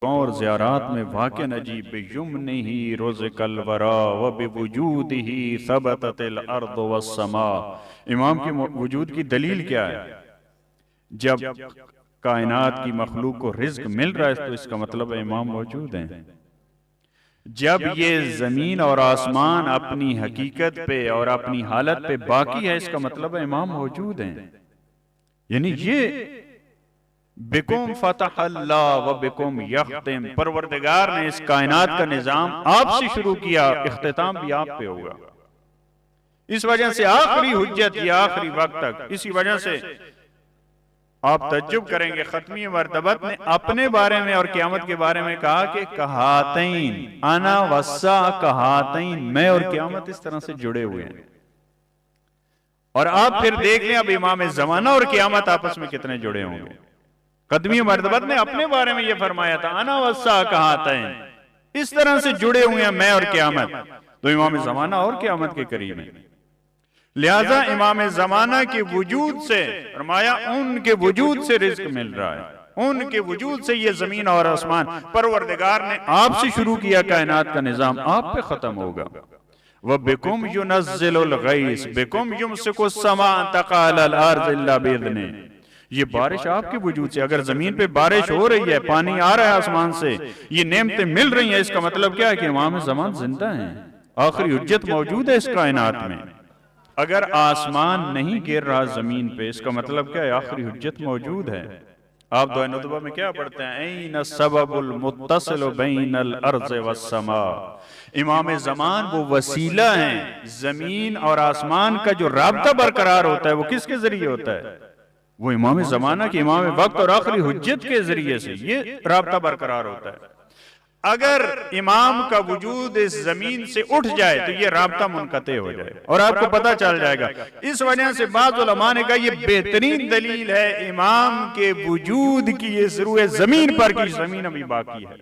और ज़ियारात में वाक़िअन अजीब बियुम्निही रुज़िक़ल वरा व बिवुजूदिही सबततिल अर्द वस्समा। इमाम के वजूद की दलील क्या है? जब कायनात की मखलूक को रिज़्क मिल रहा है तो इसका मतलब है इमाम मौजूद हैं। जब ये जमीन और आसमान अपनी हकीकत पे और अपनी हालत पे बाकी है, इसका मतलब है इमाम मौजूद हैं। यानी ये बिकुम फतहल्लाह व बिकुम यख्तिम, परवरदिगार ने इस कायनात का निजाम आपसे शुरू किया, इख्तिताम भी आप पे होगा। इस वजह से आखिरी हुज्जत या आखिरी वक्त तक, इसी वजह से आप तज्जुब करेंगे खत्मी मर्तबत ने अपने बारे में और क़यामत के बारे में कहा कि कहातैन अना वस्सा कहातैन, मैं और क़यामत इस तरह से जुड़े हुए हैं। और आप फिर देख लें अब इमाम ज़माना और क़यामत आपस में कितने जुड़े होंगे। कदमी मर्तबत ने अपने बारे में यह फरमाया था अना वस्सा कहातैन, इस तरह से जुड़े हुए हैं मैं और क़यामत, तो इमाम ज़माना और क़यामत के करीब है। लिहाजा इमाम ज़माना के वजूद से फरमाया उनके वजूद से रिज़्क मिल रहा है, उनके वजूद से ये जमीन और आसमान परवरदिगार ने आपसे शुरू किया, कायनात का निजाम आप पे खत्म होगा। व बिकुम युनज़्ज़िलुल गैस बिकुम युमसिकुस समा तक़ा अलल अर्ज़ इल्ला बिइज़्निही, ये बारिश आपके वजूद से, अगर जमीन पे बारिश हो रही है, पानी आ रहा है आसमान से, ये नेमतें मिल रही हैं, इसका मतलब क्या है कि इमाम ज़मान जिंदा हैं, आखिरी हुज्जत मौजूद है इस कायनात में। अगर आसमान नहीं गिर रहा जमीन पे, इसका मतलब क्या है? आखिरी हुज्जत मौजूद है। आप दुआ नुतबा में क्या पढ़ते हैं? ऐन सबबुल मुत्तसिल बैनल अर्ज़ वस्समा। इमाम ज़मान वो वसीला हैं, जमीन और आसमान का जो राब्ता बरकरार होता है वो किसके जरिए होता है? वो इमाम ज़माना के, इमाम वक्त और आखिरी हुज्जत के जरिए से ये राब्ता बरकरार होता है। अगर इमाम का वजूद इस जमीन से उठ जाए तो ये राब्ता मुनक़ते हो जाए और आपको पता चल जाएगा। इस वजह से बाज़ उलमा ने कहा ये बेहतरीन दलील है इमाम के वजूद की, इस रूए जमीन पर की जमीन अभी बाकी है।